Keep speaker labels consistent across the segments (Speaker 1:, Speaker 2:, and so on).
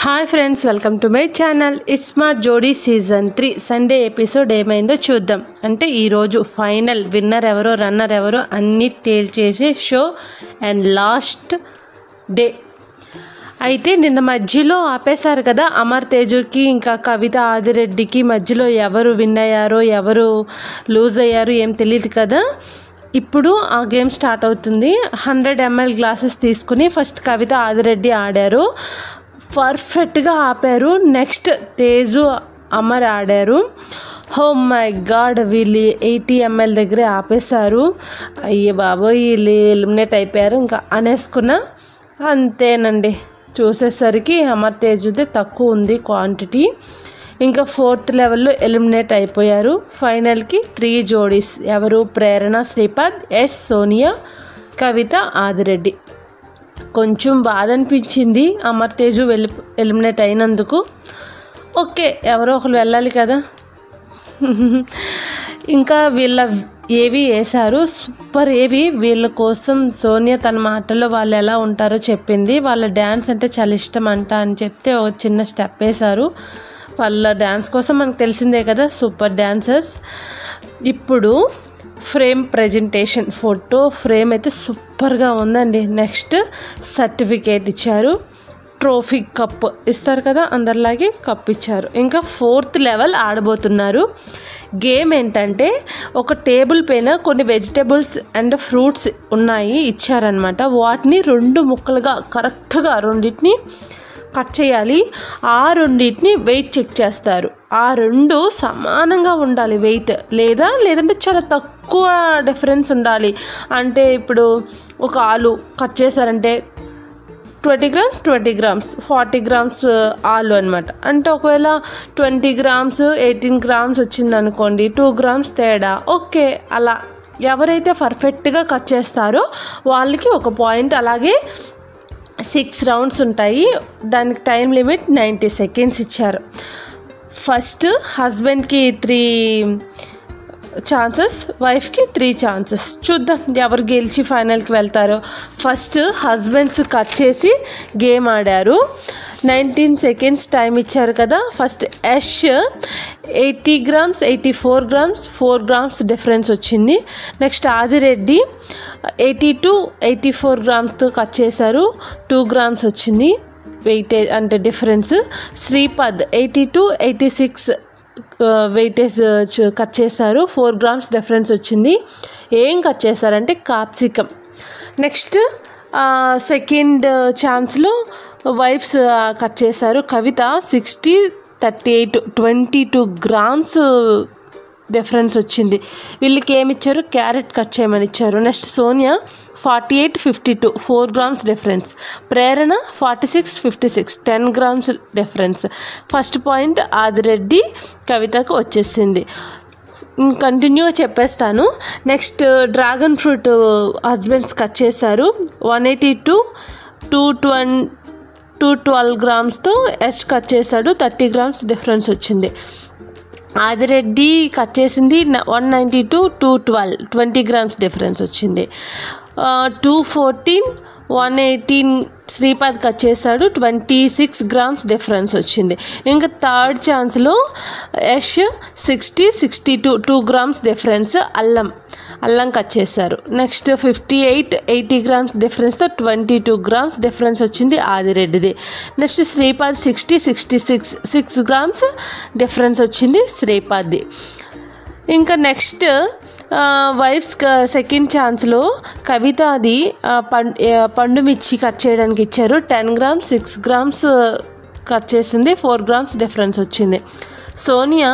Speaker 1: Hi friends, welcome to my channel. Smart Jodi season 3 Sunday episode ఏమైందో చూద్దాం. అంటే ఈరోజు ఫైనల్ విన్నర్ ఎవరో రన్నర్ ఎవరో అన్నీ తేల్చేసే షో అండ్ లాస్ట్ డే. అయితే నిన్న మధ్యలో ఆపేశారు కదా, అమర్ తేజుకి ఇంకా కవిత ఆదిరెడ్డికి మధ్యలో ఎవరు విన్ అయ్యారో ఎవరు లూజ్ అయ్యారో ఏం తెలియదు కదా. ఇప్పుడు ఆ గేమ్ స్టార్ట్ అవుతుంది. 100 ml గ్లాసెస్ తీసుకుని ఫస్ట్ కవిత ఆదిరెడ్డి ఆడారు, పర్ఫెక్ట్గా ఆపారు. నెక్స్ట్ తేజు అమర్ ఆడారు. ఓ మై గాడ్, వీళ్ళు 80 ml దగ్గరే ఆపేశారు. అయ్యే బాబోయ్, వీళ్ళు ఎలిమినేట్ అయిపోయారు ఇంకా అనేసుకున్నా. అంతేనండి, చూసేసరికి అమర్ తేజుదే తక్కువ ఉంది క్వాంటిటీ. ఇంకా 4th లెవెల్లో ఎలిమినేట్ అయిపోయారు. ఫైనల్కి 3 జోడీస్. ఎవరు? ప్రేరణ, శ్రీపద్, సోనియా, కవిత, ఆదిరెడ్డి. కొంచెం బాధ అనిపించింది అమర్ తేజు ఎలిమినేట్ అయినందుకు. ఓకే, ఎవరో ఒకరు వెళ్ళాలి కదా. ఇంకా వీళ్ళ ఏవి వేశారు, సూపర్ ఏవి. వీళ్ళ కోసం సోనియా తన మాటల్లో వాళ్ళు ఎలా ఉంటారో చెప్పింది. వాళ్ళ డ్యాన్స్ అంటే చాలా ఇష్టం అంట అని చెప్తే ఒక చిన్న స్టెప్ వేశారు. వాళ్ళ డ్యాన్స్ కోసం మనకు తెలిసిందే కదా, సూపర్ డ్యాన్సర్స్. ఇప్పుడు ఫ్రేమ్ ప్రజెంటేషన్, ఫోటో ఫ్రేమ్ అయితే సూపర్గా ఉందండి. నెక్స్ట్ సర్టిఫికేట్ ఇచ్చారు, ట్రోఫీ కప్ ఇస్తారు కదా, అందరిలాగే కప్ ఇచ్చారు. ఇంకా 4th లెవెల్ ఆడబోతున్నారు. గేమ్ ఏంటంటే, ఒక టేబుల్ పైన కొన్ని వెజిటేబుల్స్ అండ్ ఫ్రూట్స్ ఉన్నాయి ఇచ్చారనమాట. వాటిని 2 ముక్కలుగా కరెక్ట్గా రెండింటిని కట్ చేయాలి. ఆ రెండింటిని వెయిట్ చెక్ చేస్తారు. ఆ 2 సమానంగా ఉండాలి వెయిట్, లేదంటే చాలా తక్కువ డిఫరెన్స్ ఉండాలి. అంటే ఇప్పుడు ఒక ఆలు కట్ చేశారంటే 20 grams 20 grams 40 grams ఆలు అనమాట. అంటే ఒకవేళ 20 grams 18 grams వచ్చిందనుకోండి, 2 grams తేడా. ఓకే, అలా ఎవరైతే పర్ఫెక్ట్గా కట్ చేస్తారో వాళ్ళకి ఒక పాయింట్. అలాగే 6 రౌండ్స్ ఉంటాయి. దానికి టైం లిమిట్ 90 seconds ఇచ్చారు. ఫస్ట్ హస్బెండ్కి 3 ఛాన్సెస్, వైఫ్కి 3 ఛాన్సెస్. చూద్దాం ఎవరు గెలిచి ఫైనల్కి వెళ్తారో. ఫస్ట్ హస్బెండ్స్ కట్ చేసి గేమ్ ఆడారు. 19 seconds టైం ఇచ్చారు కదా. First 80 grams 84 grams 4 grams difference వచ్చింది. నెక్స్ట్ ఆదిరెడ్డి 84 grams కట్ చేశారు, 2 grams వచ్చింది వెయిటేజ్ అంటే డిఫరెన్స్. శ్రీపద్ 86 వెయిటేజ్ కట్ చేశారు, 4 grams డిఫరెన్స్ వచ్చింది. ఏం కట్ చేశారంటే క్యాప్సికమ్. నెక్స్ట్ సెకండ్ ఛాన్స్లో వైఫ్స్ కట్ చేశారు. కవిత 60 38 22 grams డిఫరెన్స్ వచ్చింది. వీళ్ళకి ఏమి ఇచ్చారు? క్యారెట్ కట్ చేయమని ఇచ్చారు. Next Sonia 48 52 4 grams difference. Prerana 46 56 10 grams difference. First point Adireddy కవితకు వచ్చేసింది. కంటిన్యూ చెప్పేస్తాను. Next dragon fruit husbands cut చేశారు. 182 212 gramsతో కట్ చేశాడు, 30 grams డిఫరెన్స్ వచ్చింది. ఆదిరెడ్డి కట్ చేసింది 192 212 20 grams డిఫరెన్స్ వచ్చింది. 214 118 శ్రీపద్ కట్ చేశాడు, 26 grams డిఫరెన్స్ వచ్చింది. ఇంకా థర్డ్ ఛాన్స్లో 60 62 2 grams డిఫరెన్స్ అల్లం కట్ చేశారు. నెక్స్ట్ 58 80 grams డిఫరెన్స్తో 22 grams డిఫరెన్స్ వచ్చింది ఆదిరెడ్డిది. నెక్స్ట్ శ్రీపద్ 60 66 6 grams డిఫరెన్స్ వచ్చింది శ్రీపద్ది. ఇంకా నెక్స్ట్ వైఫ్స్ సెకండ్ ఛాన్స్లో కవిత అది పండు మిర్చి కట్ చేయడానికి ఇచ్చారు. 10 grams 6 grams కట్ చేసింది, 4 grams డిఫరెన్స్ వచ్చింది. సోనియా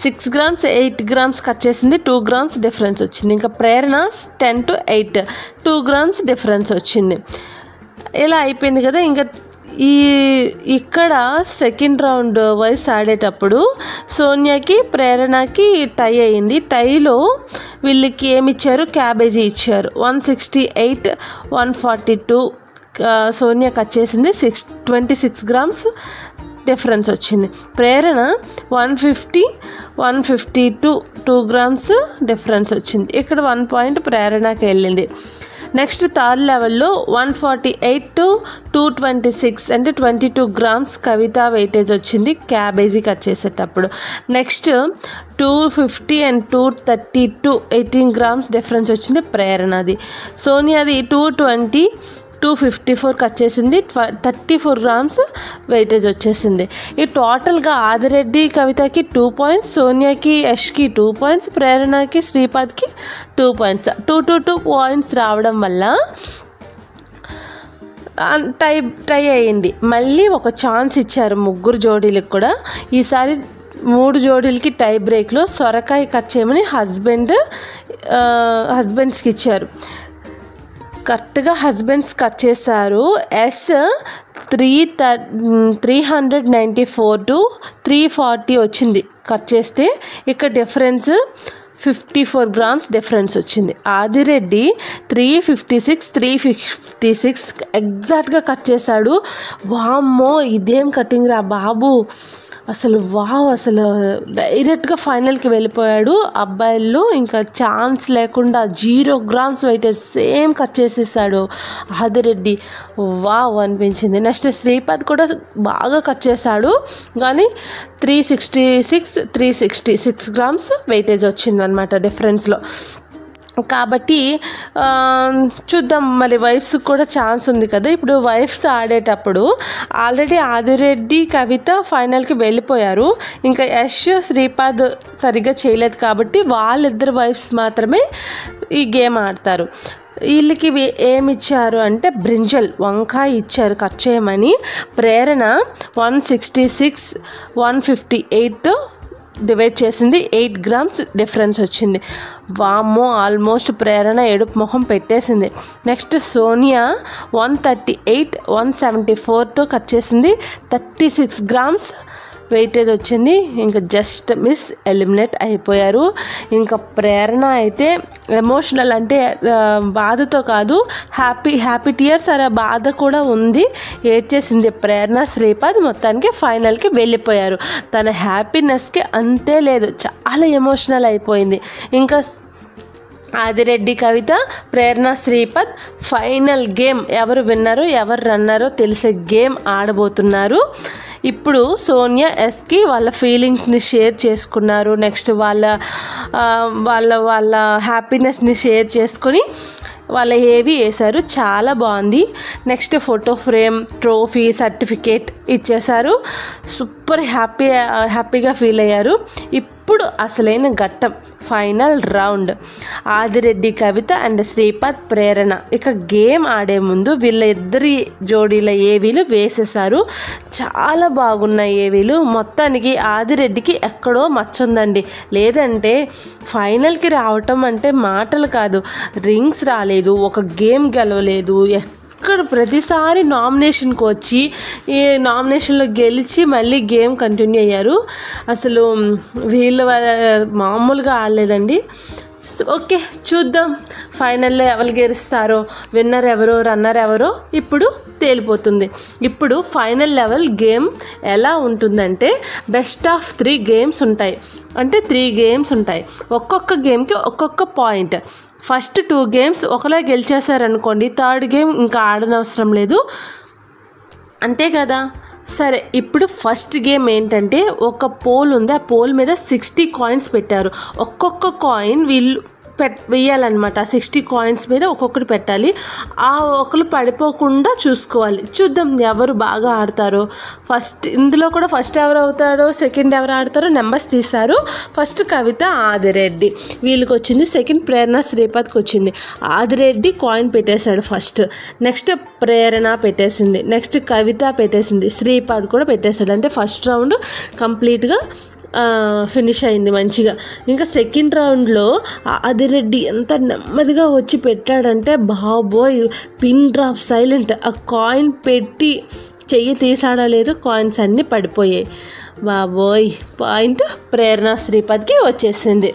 Speaker 1: 6 grams 8 grams కట్ చేసింది, 2 grams డిఫరెన్స్ వచ్చింది. ఇంకా ప్రేరణ 10 to 8 2 grams డిఫరెన్స్ వచ్చింది. ఇలా అయిపోయింది కదా. ఇంకా ఇక్కడ సెకండ్ రౌండ్ వైస్ ఆడేటప్పుడు సోనియాకి ప్రేరణకి టై అయింది. టైలో వీళ్ళకి ఏమి ఇచ్చారు? క్యాబేజీ ఇచ్చారు. 168 142 సోనియా కట్ చేసింది, 26 grams డిఫరెన్స్ వచ్చింది. ప్రేరణ 150 152 2 grams డిఫరెన్స్ వచ్చింది. ఇక్కడ 1 point ప్రేరణకి వెళ్ళింది. నెక్స్ట్ థర్డ్ లెవెల్లో 148 to 226 అంటే 22 grams కవిత వెయిటేజ్ వచ్చింది క్యాబేజీ కట్ చేసేటప్పుడు. నెక్స్ట్ 250 and 232 18 grams డిఫరెన్స్ వచ్చింది ప్రేరణది. సోనియాది 220 254 కట్ చేసింది 34 grams వెయిటేజ్ వచ్చేసింది. ఈ టోటల్గా Adireddy కవితకి 2 points, సోనియాకి యష్కి 2 points, ప్రేరణకి శ్రీపాద్కి 2 points, 2 points రావడం వల్ల టై అయ్యింది. మళ్ళీ ఒక ఛాన్స్ ఇచ్చారు ముగ్గురు జోడీలకు కూడా. ఈసారి 3 జోడీలకి టై బ్రేక్లో సొరకాయ కట్ చేయమని హస్బెండ్స్కి ఇచ్చారు. కరెక్ట్గా హస్బెండ్స్ కట్ చేశారు. ఎస్ 394 to 340 వచ్చింది కట్ చేస్తే. ఇక్కడ డిఫరెన్స్ 54 grams డిఫరెన్స్ వచ్చింది. ఆదిరెడ్డి 356 ఎగ్జాక్ట్గా కట్ చేశాడు. వామ్మో ఇదేం కటింగ్ రా బాబు, అసలు అసలు డైరెక్ట్గా ఫైనల్కి వెళ్ళిపోయాడు. అబ్బాయిల్లో ఇంకా ఛాన్స్ లేకుండా 0 grams వెయిటేజ్ సేమ్ కట్ చేసేసాడు ఆదిరెడ్డి. అనిపించింది. నెక్స్ట్ శ్రీపాద్ కూడా బాగా కట్ చేశాడు కానీ 366 grams వెయిటేజ్ వచ్చింది అనమాట డిఫరెన్స్లో. కాబట్టి చూద్దాం, మరి వైఫ్స్కి కూడా ఛాన్స్ ఉంది కదా. ఇప్పుడు వైఫ్స్ ఆడేటప్పుడు ఆల్రెడీ ఆదిరెడ్డి కవిత ఫైనల్కి వెళ్ళిపోయారు. ఇంకా యష్ శ్రీపాద్ సరిగ్గా చేయలేదు కాబట్టి వాళ్ళిద్దరు వైఫ్స్ మాత్రమే ఈ గేమ్ ఆడతారు. వీళ్ళకి ఏమి ఇచ్చారు అంటే బ్రింజల్ వంకాయ ఇచ్చారు కట్ చేయమని. ప్రేరణ 166 158 డివైడ్ చేసింది, 8 grams డిఫరెన్స్ వచ్చింది. వామ్మో ఆల్మోస్ట్ ప్రేరణ ఏడుపు మొహం పెట్టేసింది. నెక్స్ట్ సోనియా 138 174తో కట్ చేసింది, 36 grams వెయిటేజ్ వచ్చింది. ఇంకా జస్ట్ మిస్ ఎలిమినేట్ అయిపోయారు. ఇంకా ప్రేరణ అయితే ఎమోషనల్ అంటే బాధతో కాదు, హ్యాపీ టీయర్స్ అలా బాధ కూడా ఉంది, ఏడ్చేసింది ప్రేరణ. శ్రీపాద్ మొత్తానికి ఫైనల్కి వెళ్ళిపోయారు. తన హ్యాపీనెస్కి అంతే లేదు, చాలా ఎమోషనల్ అయిపోయింది. ఇంకా ఆదిరెడ్డి కవిత, ప్రేరణ, శ్రీపాద్ ఫైనల్ గేమ్ ఎవరు విన్నారో ఎవరు రన్నారో తెలిసే గేమ్ ఆడబోతున్నారు. ఇప్పుడు సోనియా ఎస్కి వాళ్ళ ఫీలింగ్స్ని షేర్ చేసుకున్నారు. నెక్స్ట్ వాళ్ళ హ్యాపీనెస్ని షేర్ చేసుకొని వాళ్ళ ఏవి వేశారు, చాలా బాగుంది. Next photo frame, trophy, certificate ఇచ్చేశారు. సూపర్ హ్యాపీగా ఫీల్ అయ్యారు. ఇప్పుడు అసలైన ఘట్టం final round Adireddy Kavitha and Sripad Prerana. ఇక గేమ్ ఆడే ముందు వీళ్ళ ఇద్దరి జోడీల ఏవీలు వేసేసారు. చాలా బాగున్నాయి ఏవీలు. మొత్తానికి ఆదిరెడ్డికి ఎక్కడో మచ్చుందండి, లేదంటే ఫైనల్కి రావటం అంటే మాటలు కాదు. రింగ్స్ రాలేదు, ఒక గేమ్ గెలవలేదు, ఇక్కడ ప్రతిసారి నామినేషన్కి వచ్చి ఈ నామినేషన్లో గెలిచి మళ్ళీ గేమ్ కంటిన్యూ అయ్యారు. అసలు వీళ్ళు మామూలుగా ఆడలేదండి. ఓకే, చూద్దాం ఫైనల్లో ఎవరు గెలుస్తారో, విన్నర్ ఎవరో రన్నర్ ఎవరో ఇప్పుడు తేలిపోతుంది. ఇప్పుడు ఫైనల్ లెవెల్ గేమ్ ఎలా ఉంటుందంటే బెస్ట్ ఆఫ్ 3 గేమ్స్ ఉంటాయి. అంటే 3 గేమ్స్ ఉంటాయి, ఒక్కొక్క గేమ్కి ఒక్కొక్క పాయింట్. ఫస్ట్ 2 గేమ్స్ ఒకలా గెలిచేశారనుకోండి, థర్డ్ గేమ్ ఇంకా ఆడనవసరం లేదు, అంతే కదా. సరే, ఇప్పుడు ఫస్ట్ గేమ్ ఏంటంటే ఒక పోల్ ఉంది, ఆ పోల్ మీద 60 కాయిన్స్ పెట్టారు. ఒక్కొక్క కాయిన్ వీళ్ళు వేయాలన్నమాట. 60 కాయిన్స్ మీద ఒక్కొక్కటి పెట్టాలి. ఆ ఒకరు పడిపోకుండా చూసుకోవాలి. చూద్దాం ఎవరు బాగా ఆడతారో. ఇందులో కూడా ఫస్ట్ ఎవరు అవుతారో, సెకండ్ ఎవరు ఆడతారో నెంబర్స్ తీశారు. ఫస్ట్ కవిత, ఆదిరెడ్డి వీళ్ళకి వచ్చింది. సెకండ్ ప్రేరణ, శ్రీపాద్కి వచ్చింది. ఆదిరెడ్డి కాయిన్ పెట్టేశాడు ఫస్ట్. నెక్స్ట్ ప్రేరణ పెట్టేసింది. నెక్స్ట్ కవిత పెట్టేసింది. శ్రీపాద్ కూడా పెట్టేశాడు. అంటే ఫస్ట్ రౌండ్ కంప్లీట్గా ఫినిష్ అయింది మంచిగా. ఇంకా సెకండ్ రౌండ్లో ఆదిరెడ్డి ఎంత నెమ్మదిగా వచ్చి పెట్టాడంటే బాబోయ్, పిన్ డ్రాప్ సైలెంట్. ఆ కాయిన్ పెట్టి చెయ్యి తీసాడా లేదు, కాయిన్స్ అన్నీ పడిపోయాయి. బాబోయ్, పాయింట్ ప్రేరణ శ్రీపాద్కి వచ్చేసింది.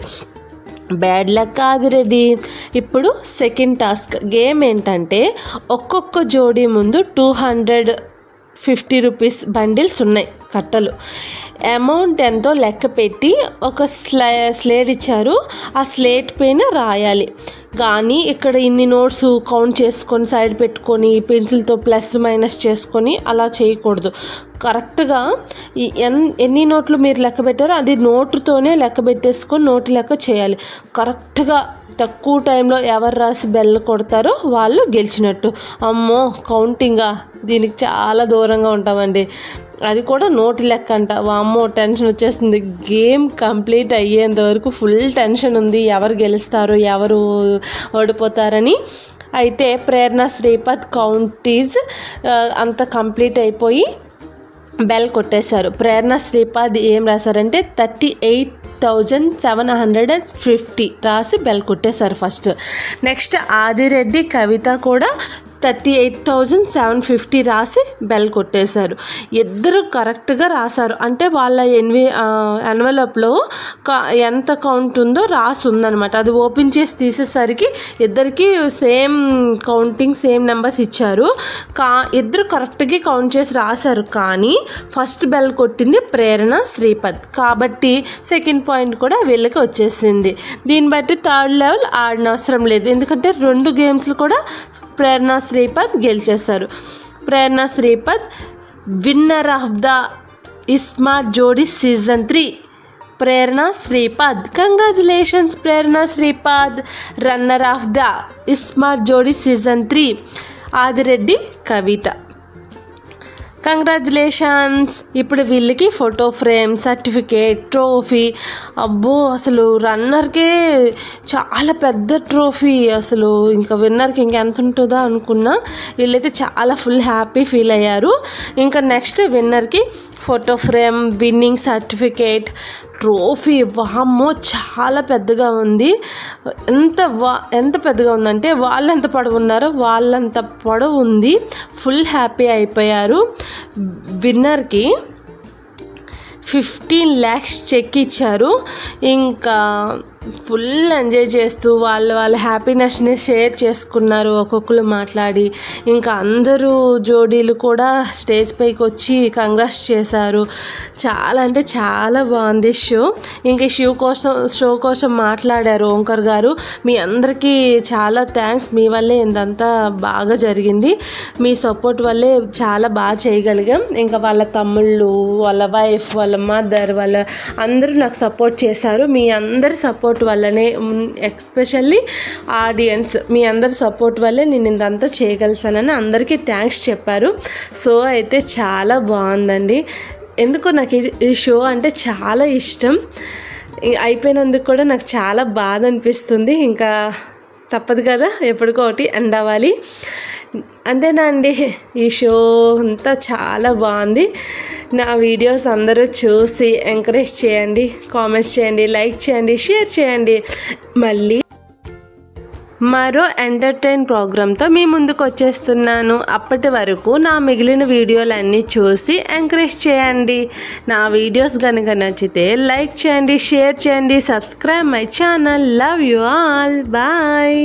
Speaker 1: Bad luck Adireddy. ఇప్పుడు సెకండ్ టాస్క్ గేమ్ ఏంటంటే ఒక్కొక్క జోడీ ముందు 250 రూపీస్ బండిల్స్ ఉన్నాయి. కట్టలు. అమౌంట్ ఎంతో లెక్క పెట్టి ఒక స్లేట్ ఇచ్చారు, ఆ స్లేట్ పైన రాయాలి. కానీ ఇక్కడ ఇన్ని నోట్స్ కౌంట్ చేసుకొని సైడ్ పెట్టుకొని పెన్సిల్తో ప్లస్ మైనస్ చేసుకొని అలా చేయకూడదు. కరెక్ట్గా ఎన్ని నోట్లు మీరు లెక్క పెట్టారో అది నోటుతోనే లెక్క పెట్టేసుకొని నోటు లెక్క చేయాలి. కరెక్ట్గా తక్కువ టైంలో ఎవరు రాసి బెల్ కొడతారో వాళ్ళు గెలిచినట్టు. అమ్మో కౌంటింగా, దీనికి చాలా దూరంగా ఉంటామండి. అది కూడా నోటి లెక్క అంట. వామ్మో టెన్షన్ వచ్చేస్తుంది. గేమ్ కంప్లీట్ అయ్యేంత వరకు ఫుల్ టెన్షన్ ఉంది, ఎవరు గెలుస్తారు ఎవరు ఓడిపోతారని. అయితే ప్రేరణ శ్రీపద్ కౌంటీస్ అంత కంప్లీట్ అయిపోయి బెల్ కొట్టేశారు. ప్రేరణ శ్రీపద్ ఏం రాశారంటే 38,750 రాసి బెల్ కొట్టేశారు ఫస్ట్. నెక్స్ట్ ఆదిరెడ్డి కవిత కూడా 38,750 రాసి బెల్ కొట్టేశారు. ఇద్దరు కరెక్ట్గా రాశారు. అంటే వాళ్ళ ఎన్వెలప్లో ఎంత కౌంట్ ఉందో రాసి ఉందన్నమాట. అది ఓపెన్ చేసి తీసేసరికి ఇద్దరికి సేమ్ కౌంటింగ్ సేమ్ నెంబర్స్ ఇచ్చారు. ఇద్దరు కరెక్ట్గా కౌంట్ చేసి రాశారు. కానీ ఫస్ట్ బెల్ కొట్టింది ప్రేరణ శ్రీపద్ కాబట్టి సెకండ్ పాయింట్ కూడా వీళ్ళకి వచ్చేసింది. దీన్ని బట్టి థర్డ్ లెవెల్ ఆడనవసరం లేదు, ఎందుకంటే 2 గేమ్స్లు కూడా ప్రేరణ శ్రీపద్ గెలిచేశారు. Prerana Sripad winner of the smart Jodi season 3. Prerana Sripad, congratulations Prerana Sripad, runner of the smart Jodi season 3 Adireddy Kavitha. Congratulations. ఇప్పుడు వీళ్ళకి ఫోటో ఫ్రేమ్, సర్టిఫికేట్, ట్రోఫీ. అబ్బో అసలు రన్నర్కే చాలా పెద్ద ట్రోఫీ, అసలు ఇంకా విన్నర్కి ఇంకెంత ఉంటుందో అనుకున్నా. వీళ్ళైతే చాలా ఫుల్ హ్యాపీ ఫీల్ అయ్యారు. ఇంకా నెక్స్ట్ విన్నర్కి photo frame, winning certificate, trophy. వామ్మో చాలా పెద్దగా ఉంది. ఎంత పెద్దగా ఉందంటే వాళ్ళు ఎంత పొడవు ఉన్నారో వాళ్ళంత పొడవు ఉంది. ఫుల్ హ్యాపీ అయిపోయారు. విన్నర్కి 15 lakhs చెక్ ఇచ్చారు. ఇంకా ఫుల్ ఎంజాయ్ చేస్తూ వాళ్ళ హ్యాపీనెస్ని షేర్ చేసుకున్నారు ఒక్కొక్కరు మాట్లాడి. ఇంకా అందరూ జోడీలు కూడా స్టేజ్ పైకి వచ్చి కంగ్రాట్స్ చేశారు. చాలా అంటే చాలా బాగుంది షో. ఇంకా షో కోసం మాట్లాడారు ఓంకర్ గారు. మీ అందరికీ చాలా థ్యాంక్స్, మీ వల్లే ఇందంతా బాగా జరిగింది, మీ సపోర్ట్ వల్లే చాలా బాగా చేయగలిగాం. ఇంకా వాళ్ళ తమ్ముళ్ళు, వాళ్ళ వైఫ్, వాళ్ళ మదర్, వాళ్ళ అందరూ నాకు సపోర్ట్ చేశారు. మీ అందరి సపోర్ట్ వల్లనే, ఎస్పెషల్లీ ఆడియన్స్, మీ అందరి సపోర్ట్ వల్లే నేను ఇదంతా చేయగలిసానని అందరికీ థ్యాంక్స్ చెప్పారు. సో అయితే చాలా బాగుందండి. ఎందుకో నాకు ఈ షో అంటే చాలా ఇష్టం. అయిపోయినందుకు కూడా నాకు చాలా బాధ అనిపిస్తుంది. ఇంకా తప్పదు కదా, ఎప్పటికోటి ఎండ్ అవ్వాలి. అంతేనా అండి, ఈ షో అంతా చాలా బాగుంది. నా వీడియోస్ అందరూ చూసి ఎంకరేజ్ చేయండి, కామెంట్స్ చేయండి, లైక్ చేయండి, షేర్ చేయండి. మళ్ళీ మరో ఎంటర్టైన్ ప్రోగ్రామ్తో మీ ముందుకు వచ్చేస్తున్నాను. అప్పటి వరకు నా మిగిలిన వీడియోలన్నీ చూసి ఎంకరేజ్ చేయండి. నా వీడియోస్ కనుక నచ్చితే లైక్ చేయండి, షేర్ చేయండి, subscribe my channel. Love you all. Bye.